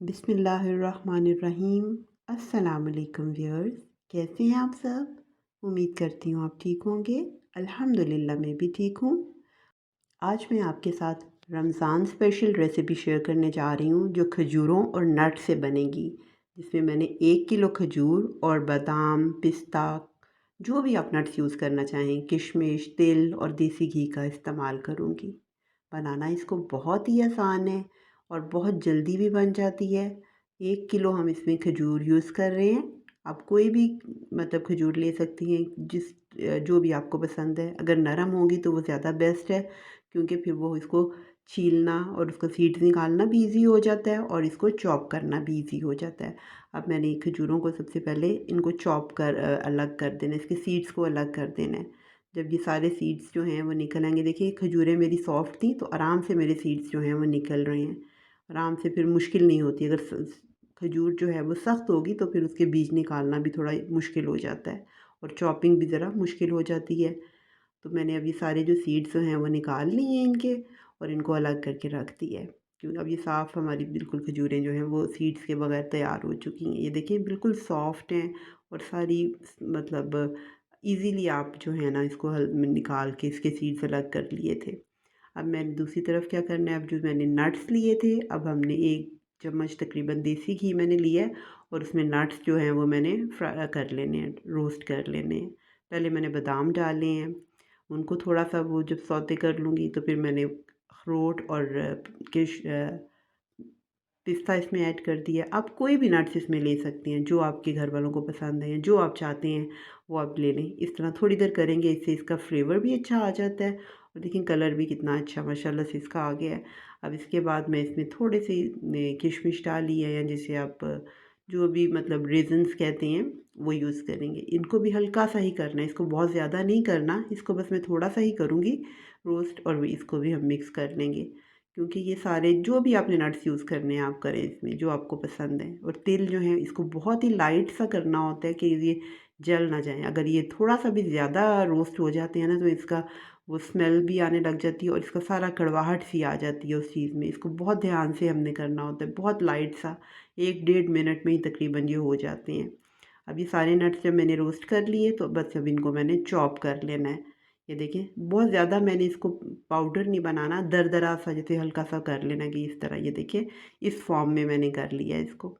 बिस्मिल्लाहिर्रहमानिर्रहीम। अस्सलाम वालेकुम व्यूअर्स, कैसे हैं आप सब? उम्मीद करती हूँ आप ठीक होंगे। अल्हम्दुलिल्लाह मैं भी ठीक हूँ। आज मैं आपके साथ रमज़ान स्पेशल रेसिपी शेयर करने जा रही हूँ जो खजूरों और नट से बनेगी। जिसमें मैंने 1 किलो खजूर और बादाम, पिस्ता, जो भी आप नट्स यूज़ करना चाहें, किशमिश, तिल और देसी घी का इस्तेमाल करूँगी। बनाना इसको बहुत ही आसान है और बहुत जल्दी भी बन जाती है। 1 किलो हम इसमें खजूर यूज़ कर रहे हैं। आप कोई भी मतलब खजूर ले सकती हैं जो भी आपको पसंद है। अगर नरम होगी तो वो ज़्यादा बेस्ट है, क्योंकि फिर वो इसको छीलना और उसका सीड्स निकालना भी ईज़ी हो जाता है और इसको चॉप करना भी ईज़ी हो जाता है। अब मैंने खजूरों को सबसे पहले इनको चॉप कर अलग कर देना है, इसके सीड्स को अलग कर देना है। जब ये सारे सीड्स जो हैं वो निकल आएंगे, देखिए खजूरें मेरी सॉफ्ट थी तो आराम से मेरे सीड्स जो हैं वो निकल रहे हैं आराम से। फिर मुश्किल नहीं होती। अगर खजूर जो है वो सख्त होगी तो फिर उसके बीज निकालना भी थोड़ा मुश्किल हो जाता है और चॉपिंग भी ज़रा मुश्किल हो जाती है। तो मैंने अभी सारे जो सीड्स हैं वो निकाल ली हैं इनके और इनको अलग करके रख दिया है, क्योंकि अब ये साफ़ हमारी बिल्कुल खजूरें जो हैं वो सीड्स के बगैर तैयार हो चुकी हैं। ये देखिए बिल्कुल सॉफ्ट हैं और सारी मतलब इजीली आप जो है ना इसको हल में निकाल के इसके सीड्स अलग कर लिए थे। अब मैंने दूसरी तरफ क्या करना है, अब जो मैंने नट्स लिए थे, अब हमने 1 चम्मच तकरीबन देसी घी मैंने लिया है और उसमें नट्स जो हैं वो मैंने फ्राई कर लेने हैं, रोस्ट कर लेने हैं। पहले मैंने बादाम डाले हैं, उनको थोड़ा सा वो जब सौते कर लूँगी तो फिर मैंने अखरोट और पिस्ता इसमें ऐड कर दिया। आप कोई भी नट्स इसमें ले सकती हैं जो आपके घर वालों को पसंद है, जो आप चाहते हैं वो आप ले लें। इस तरह थोड़ी देर करेंगे, इससे इसका फ्लेवर भी अच्छा आ जाता है और देखिए कलर भी कितना अच्छा माशाल्लाह से इसका आ गया है। अब इसके बाद मैं इसमें थोड़े से किशमिश डाली है, या जैसे आप जो भी मतलब रेज़न्स कहते हैं वो यूज़ करेंगे। इनको भी हल्का सा ही करना है, इसको बहुत ज़्यादा नहीं करना, इसको बस मैं थोड़ा सा ही करूँगी रोस्ट और इसको भी हम मिक्स कर लेंगे। क्योंकि ये सारे जो भी आपने नट्स यूज़ करने हैं आप करें इसमें जो आपको पसंद है। और तिल जो है इसको बहुत ही लाइट सा करना होता है कि ये जल ना जाए। अगर ये थोड़ा सा भी ज़्यादा रोस्ट हो जाते हैं ना तो इसका वो स्मेल भी आने लग जाती है और इसका सारा कड़वाहट सी आ जाती है उस चीज़ में। इसको बहुत ध्यान से हमने करना होता है, बहुत लाइट सा 1 डेढ़ मिनट में ही तकरीबन ये हो जाते हैं। अब ये सारे नट्स जब मैंने रोस्ट कर लिए तो बस अब इनको मैंने चॉप कर लेना है। ये देखें बहुत ज़्यादा मैंने इसको पाउडर नहीं बनाना, दरदरा सा जैसे हल्का सा कर लेना कि इस तरह। ये देखिए इस फॉर्म में मैंने कर लिया इसको।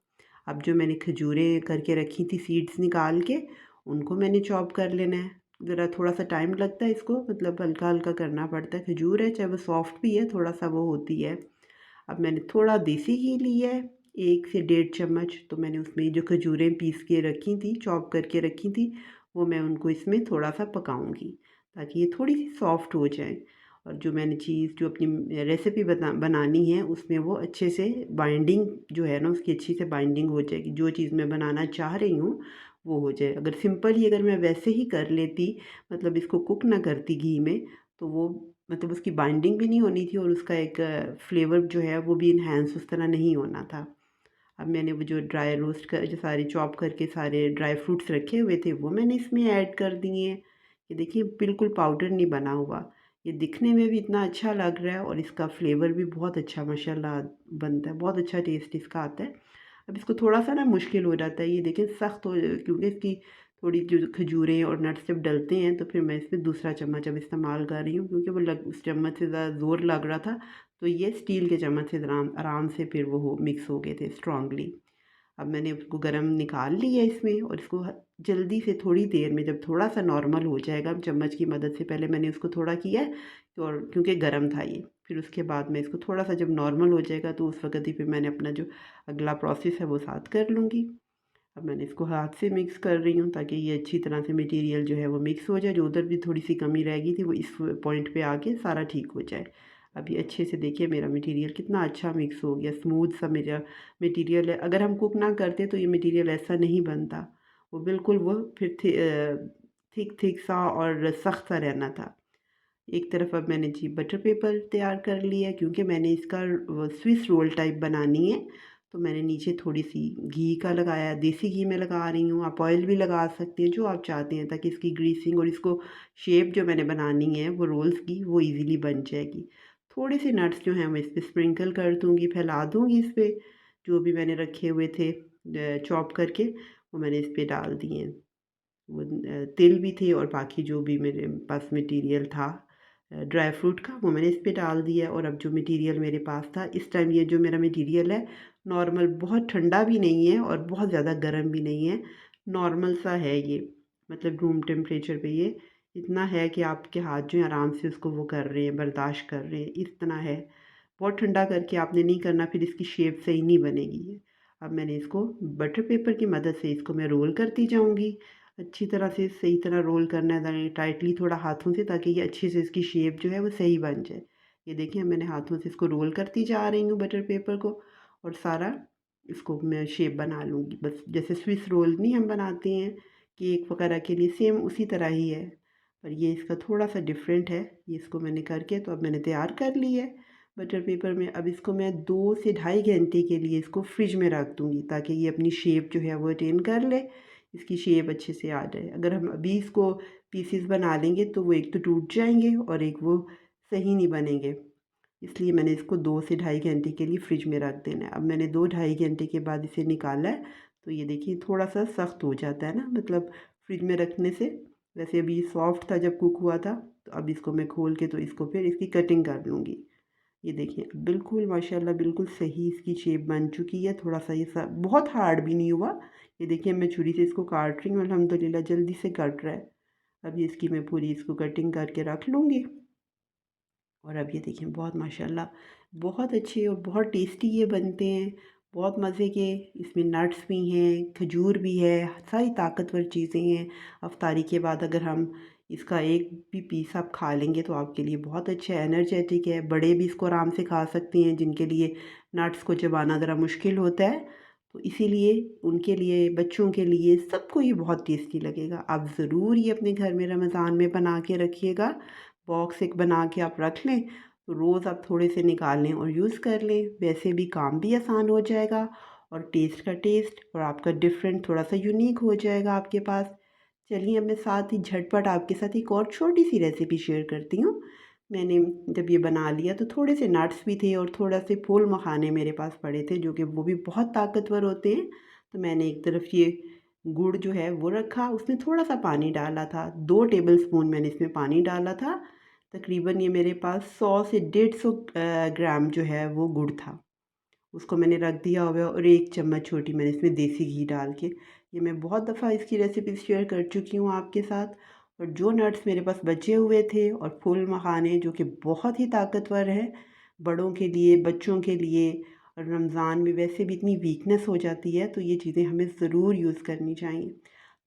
अब जो मैंने खजूरें करके रखी थी सीड्स निकाल के, उनको मैंने चॉप कर लेना है। ज़रा थोड़ा सा टाइम लगता है इसको, मतलब हल्का हल्का करना पड़ता है। खजूर है चाहे वो सॉफ्ट भी है, थोड़ा सा वो होती है। अब मैंने थोड़ा देसी घी लिया है, 1 से 1.5 चम्मच। तो मैंने उसमें जो खजूरें पीस के रखी थी, चॉप करके रखी थी, वो मैं उनको इसमें थोड़ा सा पकाऊंगी ताकि ये थोड़ी सी सॉफ्ट हो जाए। और जो मैंने चीज़ जो अपनी रेसिपी बनानी है उसमें वो अच्छे से बाइंडिंग जो है ना उसकी अच्छी से बाइंडिंग हो जाएगी। जो चीज़ मैं बनाना चाह रही हूँ वो हो जाए। अगर सिंपल ही अगर मैं वैसे ही कर लेती, मतलब इसको कुक ना करती घी में, तो वो मतलब उसकी बाइंडिंग भी नहीं होनी थी और उसका एक फ्लेवर जो है वो भी इन्हेंस उस तरह नहीं होना था। अब मैंने वो जो ड्राई रोस्ट कर जो सारे चॉप करके सारे ड्राई फ्रूट्स रखे हुए थे वो मैंने इसमें ऐड कर दिए। ये देखिए बिल्कुल पाउडर नहीं बना हुआ, ये दिखने में भी इतना अच्छा लग रहा है और इसका फ्लेवर भी बहुत अच्छा माशाल्लाह बनता है, बहुत अच्छा टेस्ट इसका आता है। अब इसको थोड़ा सा ना मुश्किल हो जाता है, ये देखें सख्त हो, क्योंकि इसकी थोड़ी जो खजूरें और नट्स जब डलते हैं तो फिर मैं इसमें दूसरा चम्मच अब इस्तेमाल कर रही हूँ, क्योंकि वो उस चम्मच से ज़्यादा ज़ोर लग रहा था। तो ये स्टील के चम्मच से आराम आराम से फिर वो मिक्स हो गए थे स्ट्रांगली। अब मैंने उसको गरम निकाल लिया इसमें और इसको जल्दी से थोड़ी देर में जब थोड़ा सा नॉर्मल हो जाएगा, चम्मच की मदद से पहले मैंने उसको थोड़ा किया है तो, और क्योंकि गरम था ये, फिर उसके बाद मैं इसको थोड़ा सा जब नॉर्मल हो जाएगा तो उस वक्त ही फिर मैंने अपना जो अगला प्रोसेस है वो साथ कर लूँगी। अब मैंने इसको हाथ से मिक्स कर रही हूँ ताकि ये अच्छी तरह से मटेरियल जो है वो मिक्स हो जाए। जो उधर भी थोड़ी सी कमी रह गई थी वो इस पॉइंट पे आके सारा ठीक हो जाए। अभी अच्छे से देखिए मेरा मटेरियल कितना अच्छा मिक्स हो गया, स्मूथ सा मेरा मटेरियल है। अगर हम कुक ना करते तो ये मटेरियल ऐसा नहीं बनता, वो बिल्कुल वो फिर थिक थिक सा और सख्त सा रहना था। एक तरफ अब मैंने जी बटर पेपर तैयार कर लिया है, क्योंकि मैंने इसका स्विस रोल टाइप बनानी है। तो मैंने नीचे थोड़ी सी घी का लगाया, देसी घी में लगा रही हूँ, आप ऑयल भी लगा सकते हैं जो आप चाहते हैं, ताकि इसकी ग्रीसिंग और इसको शेप जो मैंने बनानी है वो रोल्स की वो इजीली बन जाएगी। थोड़े से नट्स जो हैं मैं इस पर स्प्रिंकल कर दूँगी, फैला दूँगी इस पर, जो भी मैंने रखे हुए थे चॉप करके, वो मैंने इस पे डाल दिए। वो तिल भी थे और बाकी जो भी मेरे पास मटेरियल था ड्राई फ्रूट का, वो मैंने इस पे डाल दिया। और अब जो मटेरियल मेरे पास था इस टाइम, ये जो मेरा मटेरियल है नॉर्मल, बहुत ठंडा भी नहीं है और बहुत ज़्यादा गर्म भी नहीं है, नॉर्मल सा है ये, मतलब रूम टेम्परेचर पे ये इतना है कि आपके हाथ जो है आराम से उसको वो कर रहे हैं, बर्दाश्त कर रहे हैं, इतना है। बहुत ठंडा करके आपने नहीं करना, फिर इसकी शेप सही नहीं बनेगी ये। अब मैंने इसको बटर पेपर की मदद से इसको मैं रोल करती जाऊंगी। अच्छी तरह से सही तरह रोल करना है टाइटली थोड़ा हाथों से, ताकि ये अच्छी से इसकी शेप जो है वो सही बन जाए। ये देखिए मैंने हाथों से इसको रोल करती जा रही हूँ बटर पेपर को, और सारा इसको मैं शेप बना लूँगी। बस जैसे स्विस रोल नहीं हम बनाते हैं केक वगैरह के लिए, सेम उसी तरह ही है, पर ये इसका थोड़ा सा डिफरेंट है। ये इसको मैंने करके तो अब मैंने तैयार कर ली है बटर पेपर में। अब इसको मैं 2 से ढाई घंटे के लिए इसको फ्रिज में रख दूँगी, ताकि ये अपनी शेप जो है वो अटेन कर ले, इसकी शेप अच्छे से आ जाए। अगर हम अभी इसको पीसीस बना लेंगे तो वो एक तो टूट जाएंगे और एक वो सही नहीं बनेंगे, इसलिए मैंने इसको 2 से ढाई घंटे के लिए फ्रिज में रख देना है। अब मैंने 2 ढाई घंटे के बाद इसे निकाला है, तो ये देखिए थोड़ा सा सख्त हो जाता है ना, मतलब फ्रिज में रखने से। वैसे अभी सॉफ्ट था जब कुक हुआ था, तो अब इसको मैं खोल के तो इसको फिर इसकी कटिंग कर लूँगी। ये देखिए बिल्कुल माशाल्लाह बिल्कुल सही इसकी शेप बन चुकी है। थोड़ा सा ये सा बहुत हार्ड भी नहीं हुआ। ये देखिए मैं छुरी से इसको काट रही हूँ, अल्हम्दुलिल्लाह जल्दी से कट रहा है। अब ये इसकी मैं पूरी इसको कटिंग करके रख लूँगी। और अब ये देखिए बहुत माशाल्लाह बहुत अच्छे और बहुत टेस्टी ये बनते हैं, बहुत मज़े के। इसमें नट्स भी हैं, खजूर भी है, सारी ताकतवर चीज़ें हैं। अफ्तारी के बाद अगर हम इसका एक भी पीस आप खा लेंगे तो आपके लिए बहुत अच्छा है, एनर्जेटिक है। बड़े भी इसको आराम से खा सकते हैं, जिनके लिए नट्स को चबाना ज़रा मुश्किल होता है, तो इसीलिए उनके लिए, बच्चों के लिए, सबको ये बहुत टेस्टी लगेगा। आप ज़रूर ये अपने घर में रमज़ान में बना के रखिएगा। बॉक्स एक बना के आप रख लें, तो रोज़ आप थोड़े से निकाल लें और यूज़ कर लें। वैसे भी काम भी आसान हो जाएगा, और टेस्ट का टेस्ट और आपका डिफरेंट थोड़ा सा यूनिक हो जाएगा आपके पास। चलिए अब मैं साथ ही झटपट आपके साथ एक और छोटी सी रेसिपी शेयर करती हूँ। मैंने जब ये बना लिया तो थोड़े से नट्स भी थे और थोड़ा से फूल मखाने मेरे पास पड़े थे, जो कि वो भी बहुत ताकतवर होते हैं। तो मैंने एक तरफ ये गुड़ जो है वो रखा, उसमें थोड़ा सा पानी डाला था, 2 टेबल स्पून मैंने इसमें पानी डाला था। तकरीबन ये मेरे पास 100 से 150 ग्राम जो है वो गुड़ था, उसको मैंने रख दिया हुआ है। और 1 चम्मच छोटी मैंने इसमें देसी घी डाल के, ये मैं बहुत दफ़ा इसकी रेसिपी शेयर कर चुकी हूँ आपके साथ। और जो नट्स मेरे पास बचे हुए थे और फूल मखाने जो कि बहुत ही ताकतवर हैं बड़ों के लिए, बच्चों के लिए, और रमज़ान में वैसे भी इतनी वीकनेस हो जाती है, तो ये चीज़ें हमें ज़रूर यूज़ करनी चाहिए।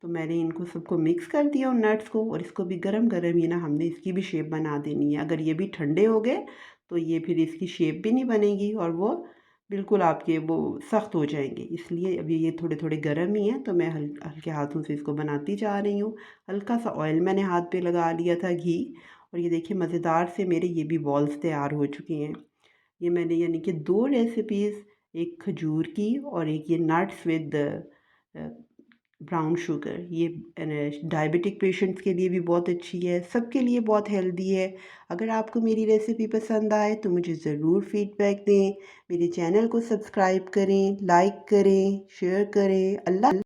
तो मैंने इनको सबको मिक्स कर दिया उन नट्स को, और इसको भी गरम गरम ही ना हमने इसकी भी शेप बना देनी है। अगर ये भी ठंडे हो गए तो ये फिर इसकी शेप भी नहीं बनेगी और वो बिल्कुल आपके वो सख्त हो जाएंगे। इसलिए अभी ये थोड़े थोड़े गर्म ही हैं, तो मैं हल्के हाथों से इसको बनाती जा रही हूँ। हल्का सा ऑयल मैंने हाथ पे लगा लिया था, घी। और ये देखिए मज़ेदार से मेरे ये भी बॉल्स तैयार हो चुके हैं। ये मैंने यानी कि 2 रेसिपीज़, एक खजूर की और एक ये नट्स विद ब्राउन शुगर, ये डायबिटिक पेशेंट्स के लिए भी बहुत अच्छी है, सबके लिए बहुत हेल्दी है। अगर आपको मेरी रेसिपी पसंद आए तो मुझे ज़रूर फीडबैक दें, मेरे चैनल को सब्सक्राइब करें, लाइक करें, शेयर करें। अल्लाह